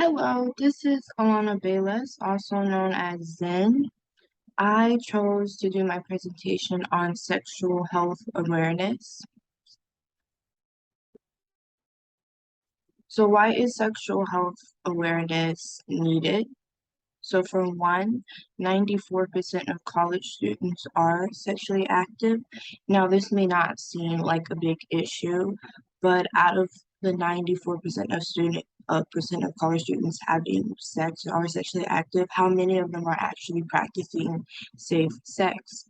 Hello, this is Alana Bayless, also known as Zen. I chose to do my presentation on sexual health awareness. So why is sexual health awareness needed? So for one, 94% of college students are sexually active. Now, this may not seem like a big issue, but out of the 94% of college students having sex or are sexually active, how many of them are actually practicing safe sex?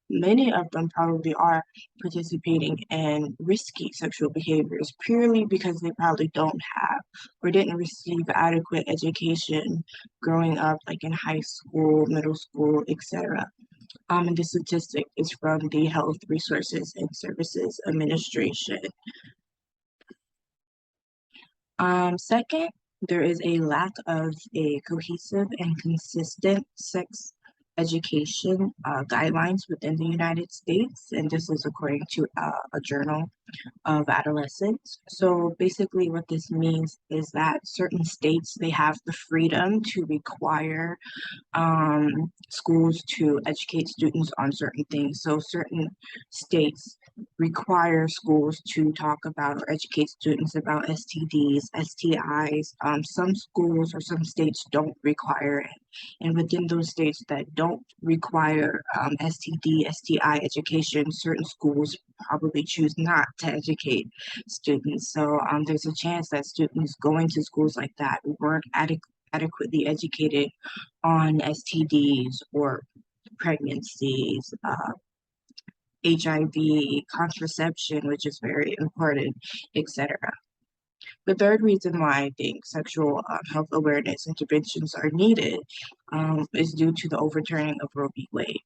Many of them probably are participating in risky sexual behaviors purely because they probably don't have or didn't receive adequate education growing up, like in high school, middle school, etc. And the statistic is from the Health Resources and Services Administration. Second, there is a lack of a cohesive and consistent sex education guidelines within the United States, and this is according to a journal of adolescents. So basically what this means is that certain states, they have the freedom to require schools to educate students on certain things. So certain states require schools to talk about or educate students about STDs, STIs. Some schools or some states don't require it. And within those states that don't require STD, STI education, certain schools probably choose not to educate students. So there's a chance that students going to schools like that weren't adequately educated on STDs or pregnancies, HIV, contraception, which is very important, etc. The third reason why I think sexual health awareness interventions are needed is due to the overturning of Roe v. Wade.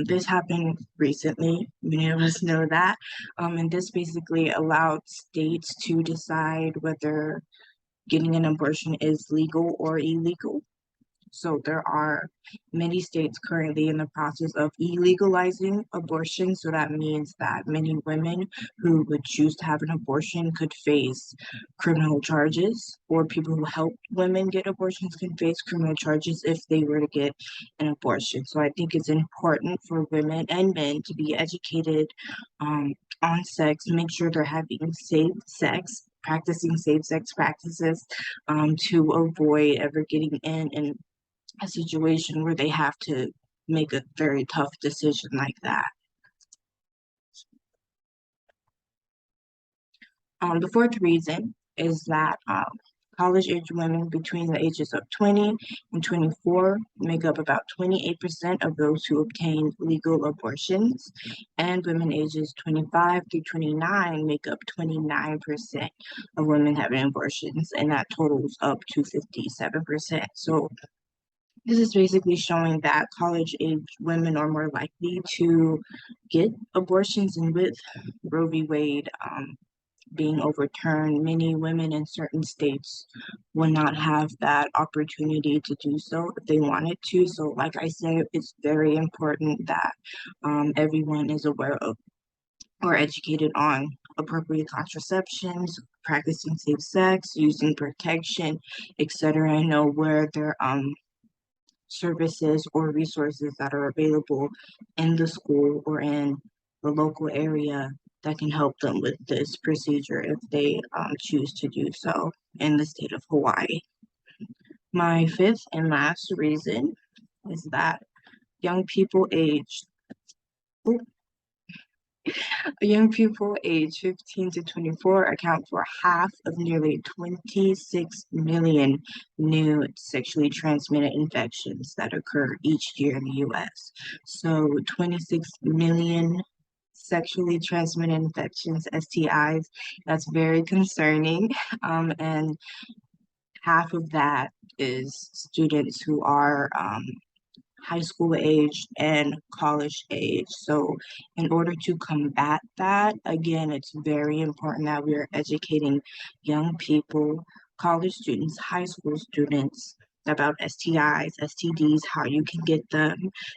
This happened recently, many of us know that, and this basically allowed states to decide whether getting an abortion is legal or illegal. So there are many states currently in the process of illegalizing abortion. So that means that many women who would choose to have an abortion could face criminal charges, or people who help women get abortions can face criminal charges if they were to get an abortion. So I think it's important for women and men to be educated on sex, make sure they're having safe sex, practicing safe sex practices to avoid ever getting in and a situation where they have to make a very tough decision like that. The fourth reason is that college-age women between the ages of 20 and 24 make up about 28% of those who obtain legal abortions, and women ages 25 through 29 make up 29% of women having abortions, and that totals up to 57%. So this is basically showing that college age women are more likely to get abortions, and with Roe v. Wade being overturned, many women in certain states will not have that opportunity to do so if they wanted to. So, like I said, it's very important that everyone is aware of or educated on appropriate contraceptions, practicing safe sex, using protection, etc., and know where their services or resources that are available in the school or in the local area that can help them with this procedure if they choose to do so in the state of Hawaii. My fifth and last reason is that young people aged young people aged 15 to 24 account for half of nearly 26 million new sexually transmitted infections that occur each year in the US. So 26 million sexually transmitted infections, STIs, that's very concerning. And half of that is students who are high school age and college age. So in order to combat that, again, it's very important that we are educating young people, college students, high school students about STIs, STDs, how you can get them,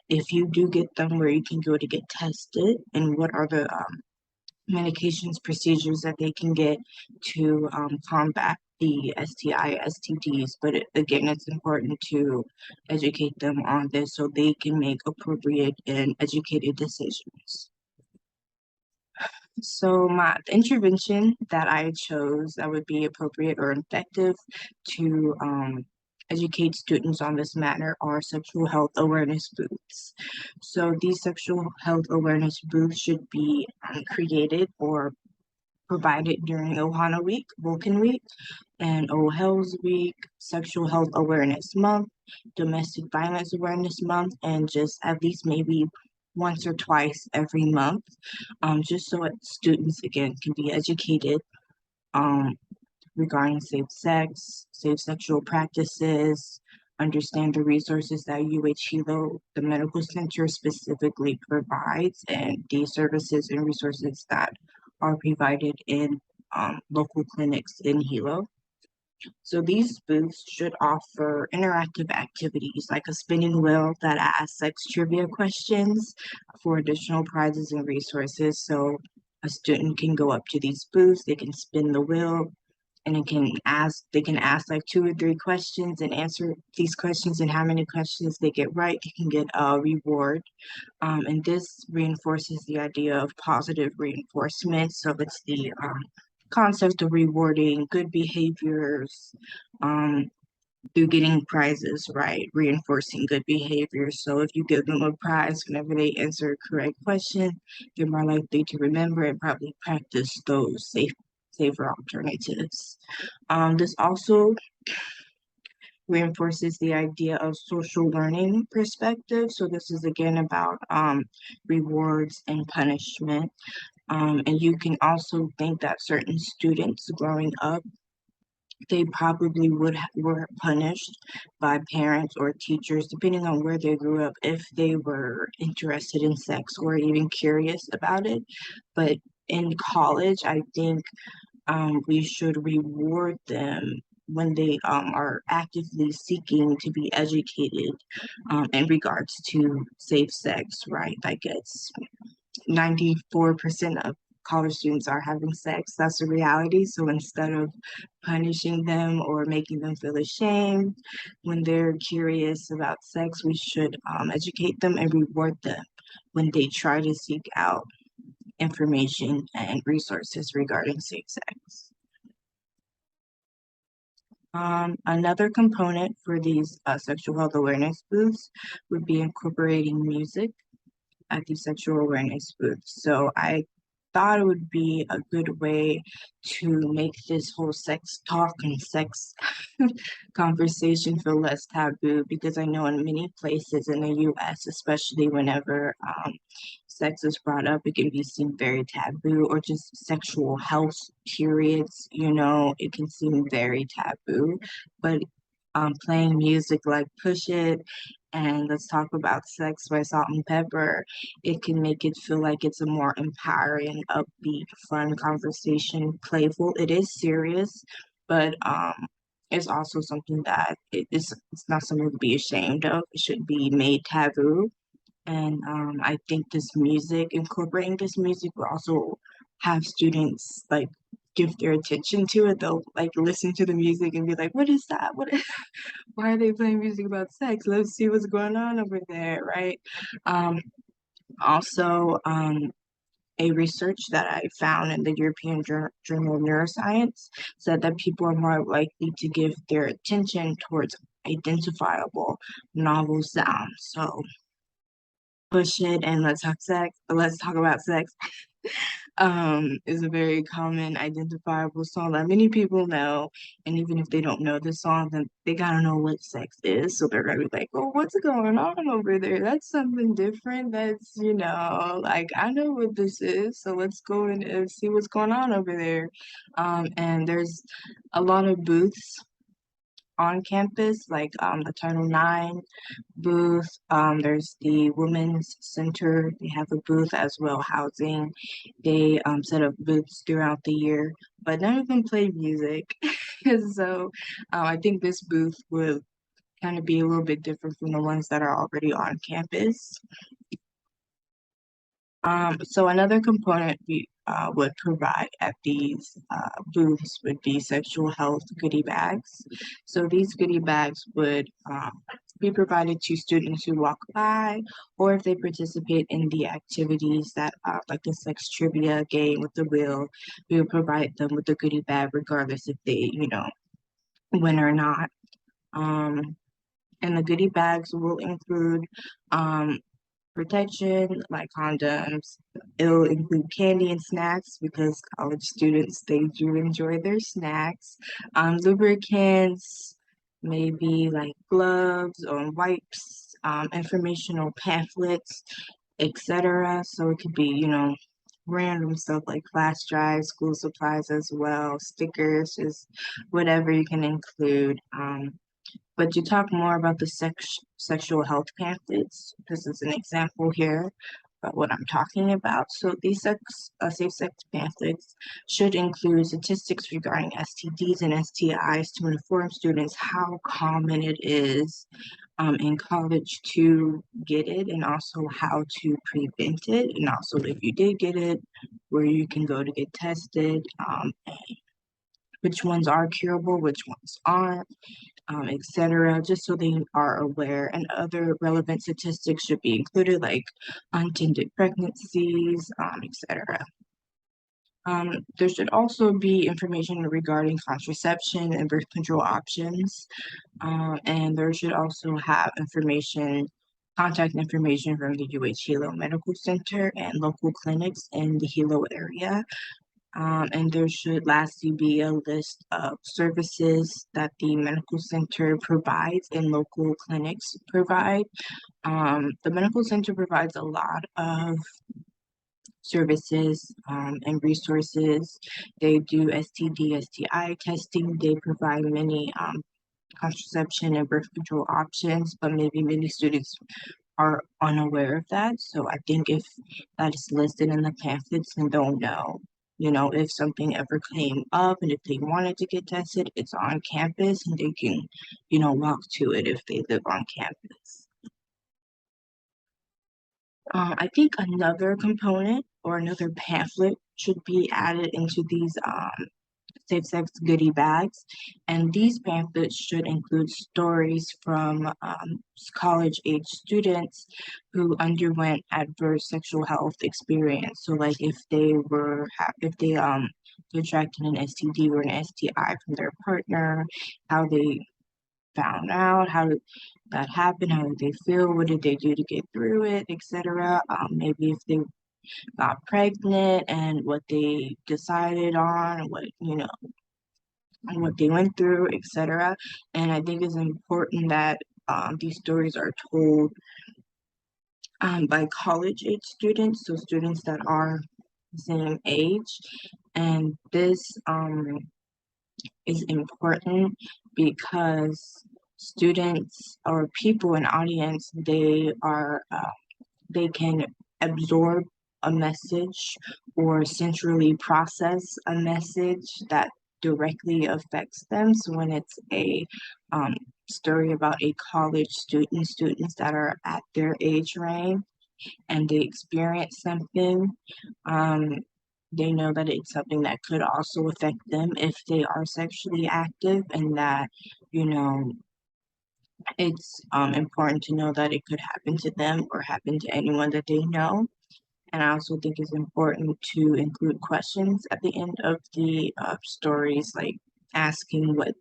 if you do get them, where you can go to get tested, and what are the medications, procedures that they can get to combat the STI, STDs, but again, it's important to educate them on this so they can make appropriate and educated decisions. So the intervention that I chose that would be appropriate or effective to educate students on this matter are sexual health awareness booths. So these sexual health awareness booths should be created or provided during Ohana Week, Vulcan Week, and Oh Hell's Week, Sexual Health Awareness Month, Domestic Violence Awareness Month, and just at least maybe once or twice every month, just so that students again can be educated um, regarding safe sex, safe sexual practices, understand the resources that UH Hilo, the medical center specifically provides, and the services and resources that are provided in local clinics in Hilo. So these booths should offer interactive activities like a spinning wheel that asks sex trivia questions for additional prizes and resources. So a student can go up to these booths, they can spin the wheel, and they can ask like 2 or 3 questions and answer these questions, and how many questions they get right, they can get a reward. And this reinforces the idea of positive reinforcement. So it's the concept of rewarding good behaviors um, through getting prizes, right? Reinforcing good behaviors. So if you give them a prize whenever they answer a correct question, they're more likely to remember and probably practice those safer alternatives. This also reinforces the idea of social learning perspective. So this is again about rewards and punishment. And you can also think that certain students growing up, they probably were punished by parents or teachers, depending on where they grew up, if they were interested in sex or even curious about it. But in college, I think we should reward them when they are actively seeking to be educated in regards to safe sex, right? Like it's 94% of college students are having sex. That's a reality. So instead of punishing them or making them feel ashamed when they're curious about sex, we should educate them and reward them when they try to seek out information and resources regarding safe sex. Another component for these sexual health awareness booths would be incorporating music at the sexual awareness booth. So I thought it would be a good way to make this whole sex talk and sex conversation feel less taboo, because I know in many places in the US, especially whenever sex is brought up, it can be seen very taboo, or just sexual health periods, it can seem very taboo. But playing music like Push It and Let's Talk About Sex by Salt-N-Pepa, it can make it feel like it's a more empowering, upbeat, fun conversation, playful. It is serious, but it's also something that it's not something to be ashamed of. It should be made taboo. And I think incorporating this music will also have students like give their attention to it. They'll like listen to the music and be like, what is that? Why are they playing music about sex? Let's see what's going on over there, right? Um, also, a research that I found in the European Journal of Neuroscience said that people are more likely to give their attention towards identifiable novel sounds. So Push It and Let's Talk About Sex is a very common identifiable song that many people know. And even if they don't know the song, then they gotta know what sex is. So they're gonna be like, oh, what's going on over there? That's something different. That's, like I know what this is. So let's go and see what's going on over there. And there's a lot of booths on campus, like the Title IX booth. There's the Women's Center. They have a booth as well, housing. They set up booths throughout the year, but none of them play music. So I think this booth would kind of be a little bit different from the ones that are already on campus. So another component would provide at these booths would be sexual health goodie bags. So these goodie bags would be provided to students who walk by, or if they participate in the activities that like the sex trivia game with the wheel, we would provide them with a goodie bag regardless if they, win or not. Um, and the goodie bags will include protection like condoms. It'll include candy and snacks because college students they do enjoy their snacks. Lubricants, maybe like gloves or wipes, informational pamphlets, etc. So it could be, random stuff like flash drives, school supplies as well, stickers, just whatever you can include. But to talk more about the sexual health pamphlets, this is an example here about what I'm talking about. So these safe sex pamphlets should include statistics regarding STDs and STIs to inform students how common it is in college to get it, and also how to prevent it, and also if you did get it, where you can go to get tested, which ones are curable, which ones aren't, etc., just so they are aware. And other relevant statistics should be included, like untended pregnancies, etc. There should also be information regarding contraception and birth control options, and there should also have contact information from the UH Hilo Medical Center and local clinics in the Hilo area. And there should lastly be a list of services that the medical center provides and local clinics provide. The medical center provides a lot of services and resources. They do STD, STI testing. They provide many contraception and birth control options, but maybe many students are unaware of that. So I think if that is listed in the pamphlets, then they'll know. If something ever came up and if they wanted to get tested, it's on campus and they can, walk to it if they live on campus. I think another component or another pamphlet should be added into these safe sex goodie bags. And these pamphlets should include stories from college age students who underwent adverse sexual health experience. So like if they contracted an STD or an STI from their partner, how they found out, how did that happen, how did they feel, what did they do to get through it, etc. Maybe if they got pregnant and what they decided on, what they went through, etc. And I think it's important that these stories are told by college age students, so students that are the same age. And this is important because students or people in audience, they can absorb a message or centrally process a message that directly affects them. So when it's a story about a college students that are at their age range and they experience something, um, they know that it's something that could also affect them if they are sexually active, and that, you know, it's important to know that it could happen to them or happen to anyone that they know. And I also think it's important to include questions at the end of the stories, like asking what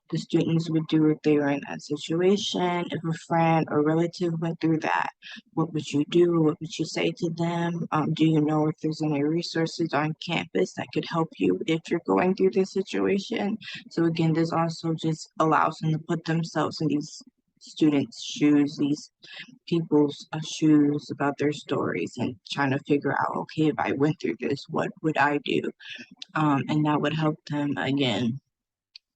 the students would do if they were in that situation. If a friend or relative went through that, what would you do? What would you say to them? Do you know if there's any resources on campus that could help you if you're going through this situation? So again, this also just allows them to put themselves in these students' shoes, these people's shoes about their stories and trying to figure out, okay, if I went through this, what would I do? And that would help them again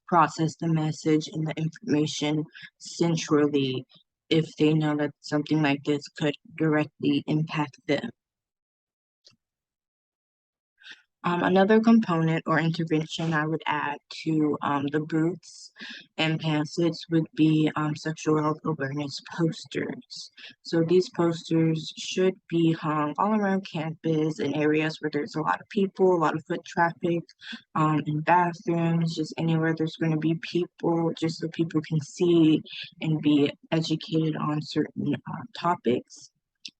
process the message and the information centrally if they know that something like this could directly impact them. Another component or intervention I would add to the booths and pamphlets would be sexual health awareness posters. So these posters should be hung all around campus in areas where there's a lot of people, a lot of foot traffic, in bathrooms, just anywhere there's going to be people, just so people can see and be educated on certain topics.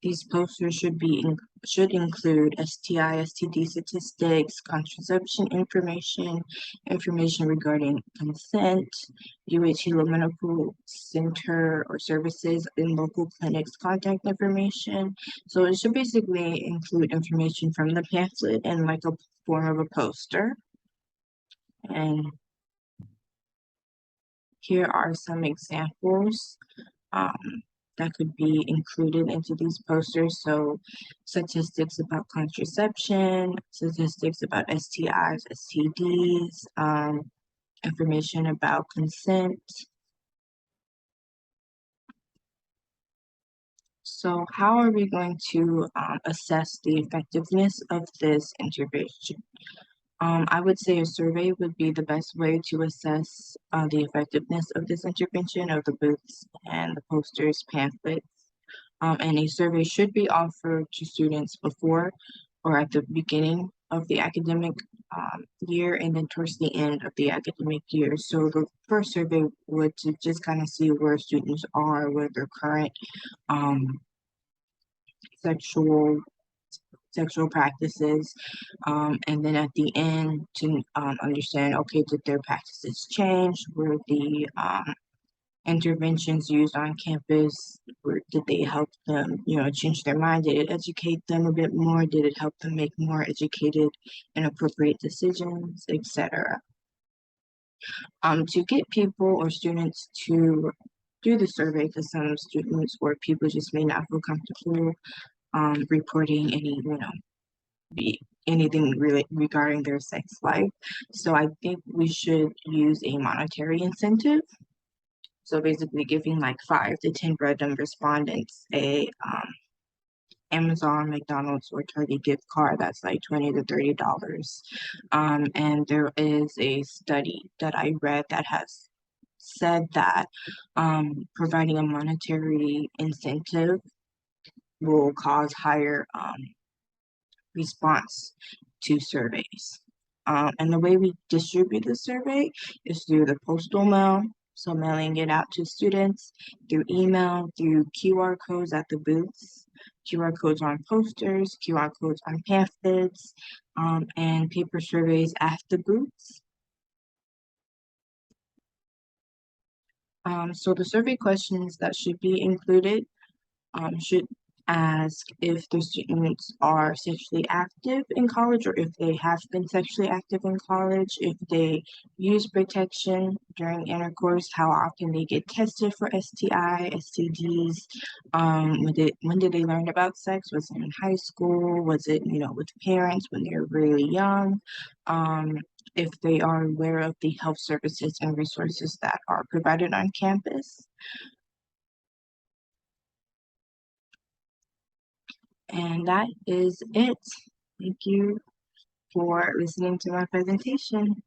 These posters should include STI, STD statistics, contraception information, information regarding consent, UH Medical Center or services in local clinics, contact information. So it should basically include information from the pamphlet in like a form of a poster. And here are some examples. Um, that could be included into these posters. So statistics about contraception, statistics about STIs, STDs, information about consent. So how are we going to assess the effectiveness of this intervention? I would say a survey would be the best way to assess the effectiveness of this intervention of the booths and the posters, pamphlets. And a survey should be offered to students before or at the beginning of the academic year and then towards the end of the academic year. So the first survey would to just kind of see where students are with their current um, sexual sexual practices, and then at the end to understand, okay, did their practices change? Were the interventions used on campus, or did they help them, change their mind? Did it educate them a bit more? Did it help them make more educated and appropriate decisions, etc.? To get people or students to do the survey, because some students or people just may not feel comfortable reporting any, anything really regarding their sex life. So I think we should use a monetary incentive. So basically giving like 5 to 10 random respondents a Amazon, McDonald's, or Target gift card that's like $20 to $30. And there is a study that I read that has said that providing a monetary incentive will cause higher response to surveys. And the way we distribute the survey is through the postal mail, so mailing it out to students, through email, through QR codes at the booths, QR codes on posters, QR codes on pamphlets, and paper surveys at the booths. So the survey questions that should be included should ask if the students are sexually active in college or if they have been sexually active in college, if they use protection during intercourse, how often they get tested for STI, STDs, when did they learn about sex? Was it in high school? Was it, with parents when they were really young? If they are aware of the health services and resources that are provided on campus. And that is it. Thank you for listening to my presentation.